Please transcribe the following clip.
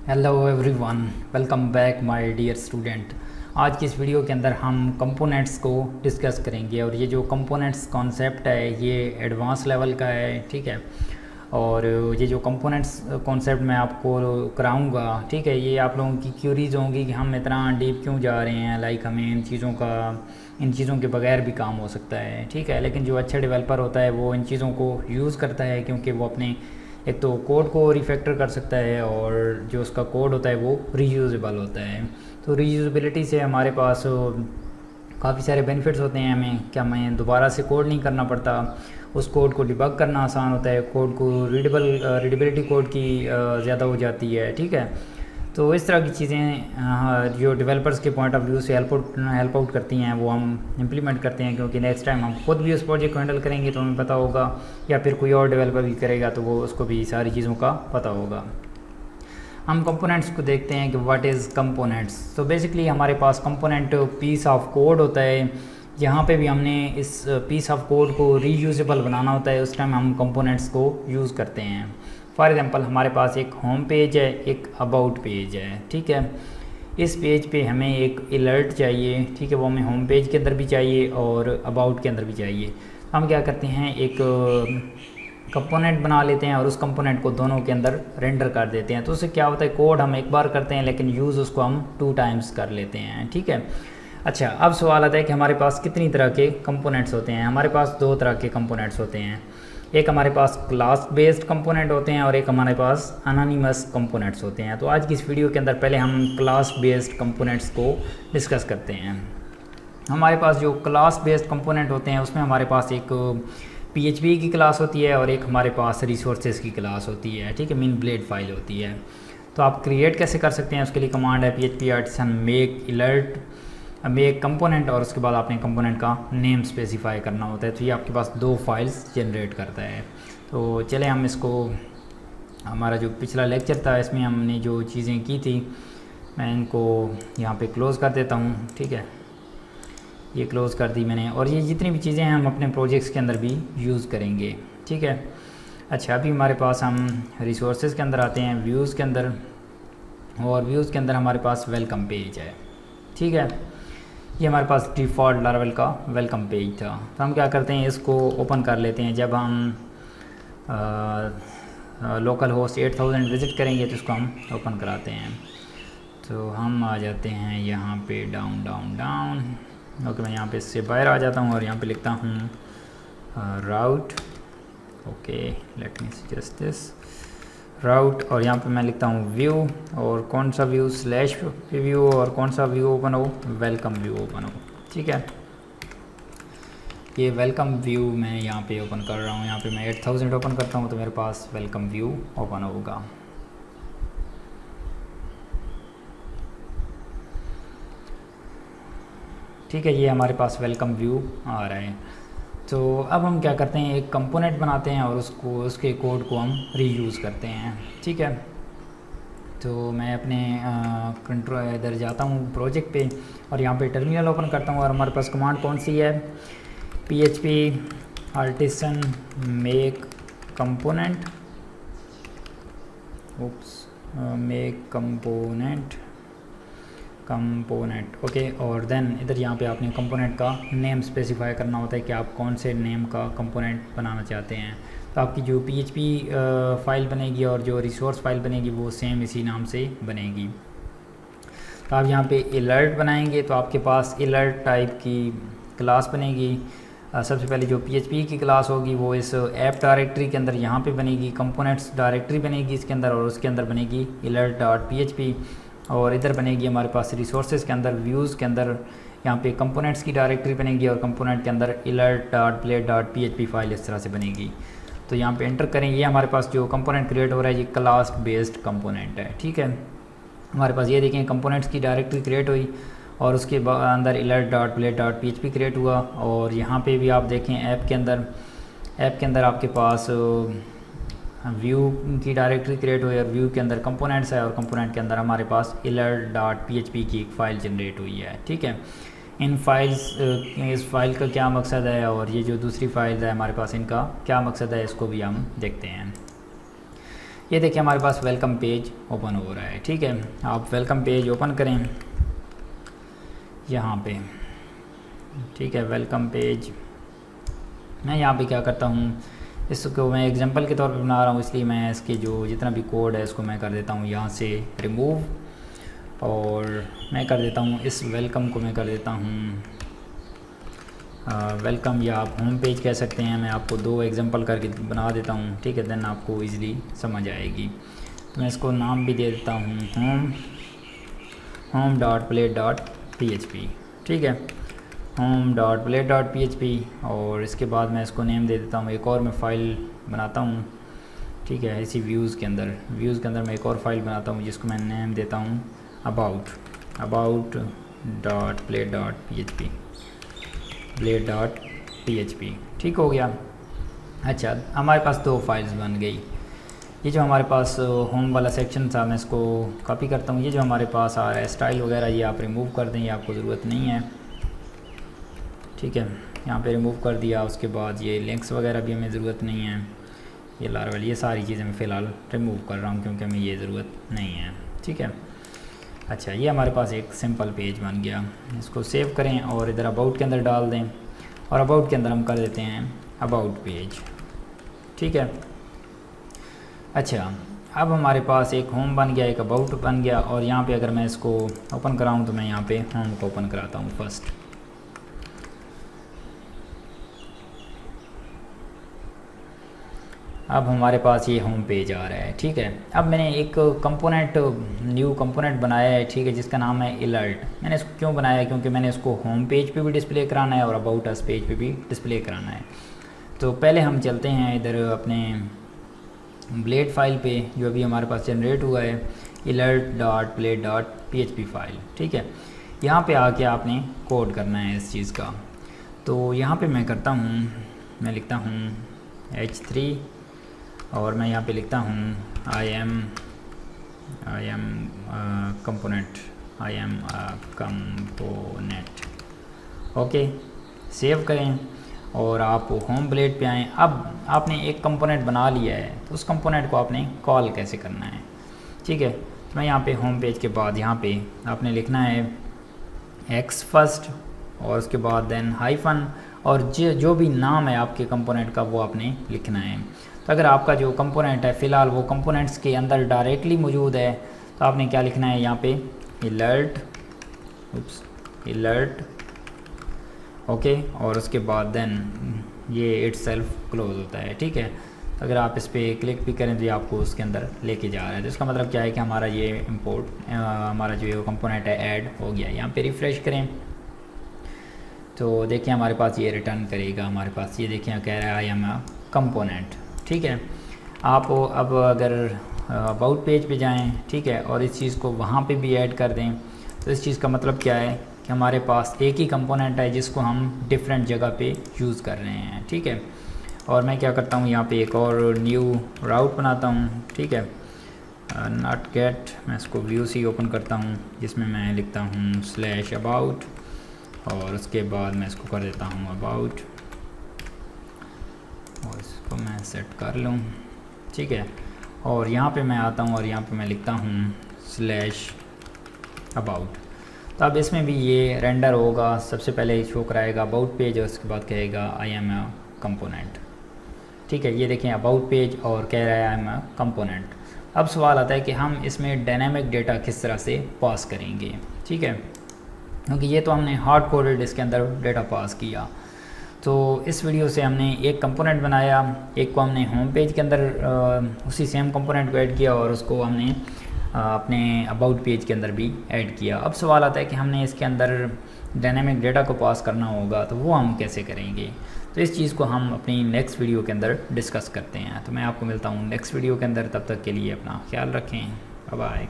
Hello everyone, welcome back my dear student. आज की इस वीडियो के अंदर हम कंपोनेंट्स को डिस्कस करेंगे और ये जो कंपोनेंट्स कॉन्सेप्ट है ये एडवांस लेवल का है, ठीक है। और ये जो कंपोनेंट्स कॉन्सेप्ट मैं आपको कराऊंगा, ठीक है, ये आप लोगों की क्यूरीज होंगी कि हम इतना डीप क्यों जा रहे हैं, लाइक हमें इन चीज़ों के बगैर भी काम हो सकता है, ठीक है। लेकिन जो अच्छा डेवलपर होता है वो इन चीज़ों को यूज़ करता है क्योंकि वो अपने एक तो कोड को रिफैक्टर कर सकता है और जो उसका कोड होता है वो रीयूजेबल होता है। तो रीयूजेबिलिटी से हमारे पास काफ़ी सारे बेनिफिट्स होते हैं हमें, क्या हमें दोबारा से कोड नहीं करना पड़ता, उस कोड को डिबग करना आसान होता है, कोड को रीडेबिलिटी कोड की ज़्यादा हो जाती है, ठीक है। तो इस तरह की चीज़ें जो डेवलपर्स के पॉइंट ऑफ व्यू से हेल्प आउट करती हैं वो हम इम्प्लीमेंट करते हैं, क्योंकि नेक्स्ट टाइम हम खुद भी उस प्रोजेक्ट को हैंडल करेंगे तो हमें पता होगा, या फिर कोई और डेवलपर भी करेगा तो वो उसको भी सारी चीज़ों का पता होगा। हम कंपोनेंट्स को देखते हैं कि व्हाट इज़ कंपोनेंट्स। तो बेसिकली हमारे पास कंपोनेंट पीस ऑफ कोड होता है। यहाँ पे भी हमने इस पीस ऑफ कोड को रीयूजेबल बनाना होता है, उस टाइम हम कंपोनेंट्स को यूज़ करते हैं। फॉर एग्ज़ाम्पल हमारे पास एक होम पेज है, एक अबाउट पेज है, ठीक है। इस पेज पे हमें एक अलर्ट चाहिए, ठीक है, वो हमें होम पेज के अंदर भी चाहिए और अबाउट के अंदर भी चाहिए। हम क्या करते हैं, एक कंपोनेंट बना लेते हैं और उस कंपोनेंट को दोनों के अंदर रेंडर कर देते हैं। तो उससे क्या होता है, कोड हम एक बार करते हैं लेकिन यूज़ उसको हम 2 टाइम्स कर लेते हैं, ठीक है। अच्छा, अब सवाल आता है कि हमारे पास कितनी तरह के कंपोनेंट्स होते हैं। हमारे पास 2 तरह के कंपोनेंट्स होते हैं। एक हमारे पास क्लास बेस्ड कंपोनेंट होते हैं और एक हमारे पास अनोनिमस कंपोनेंट्स होते हैं। तो आज की इस वीडियो के अंदर पहले हम क्लास बेस्ड कंपोनेंट्स को डिस्कस करते हैं। हमारे पास जो क्लास बेस्ड कंपोनेंट होते हैं उसमें हमारे पास एक PHP की क्लास होती है और एक हमारे पास रिसोर्सेज की क्लास होती है, ठीक है, मीन ब्लेड फाइल होती है। तो आप क्रिएट कैसे कर सकते हैं, उसके लिए कमांड है PHP आर्टिसन मेक कंपोनेंट, और उसके बाद आपने कंपोनेंट का नेम स्पेसिफाई करना होता है। तो ये आपके पास 2 फाइल्स जनरेट करता है। तो चले हम इसको, हमारा जो पिछला लेक्चर था इसमें हमने जो चीज़ें की थी मैं इनको यहाँ पे क्लोज़ कर देता हूँ, ठीक है, ये क्लोज़ कर दी मैंने। और ये जितनी भी चीज़ें हैं हम अपने प्रोजेक्ट्स के अंदर भी यूज़ करेंगे, ठीक है। अच्छा, अभी हमारे पास हम रिसोर्सेज के अंदर आते हैं, व्यूज़ के अंदर, और व्यूज़ के अंदर हमारे पास वेलकम पेज है, ठीक है। ये हमारे पास डिफ़ॉल्ट लारावेल का वेलकम पेज था। तो हम क्या करते हैं, इसको ओपन कर लेते हैं। जब हम लोकल होस्ट 8000 विज़िट करेंगे तो इसको हम ओपन कराते हैं। तो हम आ जाते हैं यहाँ पे डाउन डाउन डाउन, ओके, मैं यहाँ पे इससे बाहर आ जाता हूँ और यहाँ पे लिखता हूँ route, okay, let me suggest this route, और यहाँ पे मैं लिखता हूँ व्यू, और कौन सा व्यू, स्लैश व्यू, और कौन सा व्यू ओपन हो, वेलकम व्यू ओपन हो, ठीक है। ये वेलकम व्यू मैं यहाँ पे ओपन कर रहा हूँ। यहाँ पे मैं 8000 ओपन करता हूँ तो मेरे पास वेलकम व्यू ओपन होगा। ठीक है, ये हमारे पास वेलकम व्यू आ रहा है। तो अब हम क्या करते हैं, एक कंपोनेंट बनाते हैं और उसके कोड को हम रीयूज़ करते हैं, ठीक है। तो मैं अपने कंट्रोल इधर जाता हूँ प्रोजेक्ट पे और यहाँ पे टर्मिनल ओपन करता हूँ और हमारे पास कमांड कौन सी है, PHP artisan make component, make component, okay. और देन इधर यहाँ पे आपने कंपोनेंट का नेम स्पेसिफाई करना होता है कि आप कौन से नेम का कंपोनेंट बनाना चाहते हैं। तो आपकी जो PHP फाइल बनेगी और जो रिसोर्स फाइल बनेगी वो सेम इसी नाम से बनेगी। तो आप यहाँ पे अलर्ट बनाएंगे तो आपके पास अलर्ट टाइप की क्लास बनेगी। सबसे पहले जो PHP की क्लास होगी वो इस ऐप डायरेक्टरी के अंदर यहाँ पे बनेगी, कंपोनेंट्स डायरेक्टरी बनेगी इसके अंदर, और उसके अंदर बनेगी alert.php, और इधर बनेगी हमारे पास रिसोर्सेज के अंदर, व्यूज़ के अंदर यहाँ पे कंपोनेंट्स की डायरेक्टरी बनेगी और कंपोनेंट के अंदर alert.blade.php फाइल इस तरह से बनेगी। तो यहाँ पे एंटर करें, ये हमारे पास जो कंपोनेंट क्रिएट हो रहा है ये क्लास बेस्ड कंपोनेंट है, ठीक है। हमारे पास ये देखें कंपोनेंट्स की डायरेक्टरी क्रिएट हुई और उसके अंदर alert.blade.php क्रिएट हुआ, और यहाँ पे भी आप देखें ऐप के अंदर आपके पास व्यू की डायरेक्टरी क्रिएट हुई और व्यू के अंदर कंपोनेंट्स है और कंपोनेंट के अंदर हमारे पास alert.php की एक फ़ाइल जनरेट हुई है, ठीक है। इस फाइल का क्या मकसद है और ये जो दूसरी फाइल है हमारे पास इनका क्या मकसद है, इसको भी हम देखते हैं। ये देखिए हमारे पास वेलकम पेज ओपन हो रहा है। ठीक है, आप वेलकम पेज ओपन करें यहाँ पे। ठीक है, वेलकम पेज मैं यहाँ पे क्या करता हूँ, इसको मैं एग्जांपल के तौर पे बना रहा हूँ, इसलिए मैं इसके जो जितना भी कोड है इसको मैं कर देता हूँ यहाँ से रिमूव, और मैं कर देता हूँ इस वेलकम को मैं कर देता हूँ वेलकम, या आप होम पेज कह सकते हैं। मैं आपको 2 एग्जांपल करके बना देता हूँ। ठीक है, देन आपको इजीली समझ आएगी। तो मैं इसको नाम भी दे देता हूँ home.play.php। ठीक है, home.play.php, और इसके बाद मैं इसको नेम दे देता हूँ। एक और मैं फ़ाइल बनाता हूँ। ठीक है, इसी व्यूज़ के अंदर मैं एक और फाइल बनाता हूँ जिसको मैं नेम देता हूँ about.play.php। ठीक हो गया। अच्छा, हमारे पास 2 फाइल्स बन गई। ये जो हमारे पास होम वाला सेक्शन था, मैं इसको कॉपी करता हूँ। ये जो हमारे पास आ रहा है स्टाइल वगैरह, ये आप रिमूव कर दें, ये आपको ज़रूरत नहीं है। ठीक है, यहाँ पे रिमूव कर दिया। उसके बाद ये लिंक्स वगैरह भी हमें ज़रूरत नहीं है। ये लारवल, ये सारी चीज़ें मैं फ़िलहाल रिमूव कर रहा हूँ क्योंकि हमें ये ज़रूरत नहीं है। ठीक है, अच्छा, ये हमारे पास एक सिंपल पेज बन गया। इसको सेव करें और इधर अबाउट के अंदर डाल दें, और अबाउट के अंदर हम कर देते हैं अबाउट पेज। ठीक है, अच्छा, अब हमारे पास एक होम बन गया, एक अबाउट बन गया, और यहाँ पे अगर मैं इसको ओपन कराऊँ तो मैं यहाँ पे होम को ओपन कराता हूँ फर्स्ट। अब हमारे पास ये होम पेज आ रहा है। ठीक है, अब मैंने एक न्यू कंपोनेंट बनाया है। ठीक है, जिसका नाम है अलर्ट। मैंने इसको क्यों बनाया है, क्योंकि मैंने इसको होम पेज पे भी डिस्प्ले कराना है और अबाउट अस पेज पे भी डिस्प्ले कराना है। तो पहले हम चलते हैं इधर अपने ब्लेड फाइल पे, जो अभी हमारे पास जनरेट हुआ है, alert.blade.php फाइल। ठीक है, यहाँ पे आके आपने कोड करना है इस चीज़ का। तो यहाँ पे मैं करता हूँ, मैं लिखता हूँ h3, और मैं यहाँ पे लिखता हूँ I am component। Okay, save करें और आप होम ब्लेड पे आएँ। अब आपने एक कंपोनेंट बना लिया है, तो उस कंपोनेंट को आपने कॉल कैसे करना है। ठीक है, तो मैं यहाँ पे होम पेज के बाद यहाँ पे आपने लिखना है x फर्स्ट, और उसके बाद देन हाइफन, और जो भी नाम है आपके कंपोनेंट का वो आपने लिखना है। तो अगर आपका जो कंपोनेंट है फ़िलहाल वो कंपोनेंट्स के अंदर डायरेक्टली मौजूद है, तो आपने क्या लिखना है यहाँ पे अलर्ट। ओके, और उसके बाद देन ये इटसेल्फ क्लोज होता है। ठीक है, तो अगर आप इस पर क्लिक भी करें तो ये आपको उसके अंदर लेके जा रहा है। तो इसका मतलब क्या है कि हमारा ये हमारा जो कंपोनेंट है ऐड हो गया। यहाँ पे रिफ़्रेश करें तो देखिए हमारे पास ये रिटर्न करेगा। हमारे पास ये देखिए कह रहा है आई एम अ कंपोनेंट। ठीक है, आप अब अगर अबाउट पेज पे जाएं, ठीक है, और इस चीज़ को वहाँ पे भी ऐड कर दें, तो इस चीज़ का मतलब क्या है कि हमारे पास एक ही कंपोनेंट है जिसको हम डिफरेंट जगह पे यूज़ कर रहे हैं। ठीक है, और मैं क्या करता हूँ यहाँ पे एक और न्यू राउट बनाता हूँ। ठीक है, नॉट गेट, मैं इसको व्यू सी ओपन करता हूँ जिसमें मैं लिखता हूँ /about, और उसके बाद मैं इसको कर देता हूँ अबाउट, और इसको मैं सेट कर लूँ। ठीक है, और यहाँ पे मैं आता हूँ और यहाँ पे मैं लिखता हूँ /about। तो अब इसमें भी ये रेंडर होगा। सबसे पहले शो कराएगा अबाउट पेज और उसके बाद कहेगा आई एम अ कंपोनेंट। ठीक है, ये देखें अबाउट पेज और कह रहा है आई एम अ कंपोनेंट। अब सवाल आता है कि हम इसमें डायनामिक डेटा किस तरह से पास करेंगे। ठीक है, क्योंकि ये तो हमने हार्ड कोडेड इसके अंदर डेटा पास किया। तो इस वीडियो से हमने एक कंपोनेंट बनाया, एक को हमने होम पेज के अंदर उसी सेम कंपोनेंट को ऐड किया, और उसको हमने अपने अबाउट पेज के अंदर भी ऐड किया। अब सवाल आता है कि हमने इसके अंदर डायनामिक डेटा को पास करना होगा, तो वो हम कैसे करेंगे। तो इस चीज़ को हम अपनी नेक्स्ट वीडियो के अंदर डिस्कस करते हैं। तो मैं आपको मिलता हूँ नेक्स्ट वीडियो के अंदर, तब तक के लिए अपना ख्याल रखें, बाय बाय।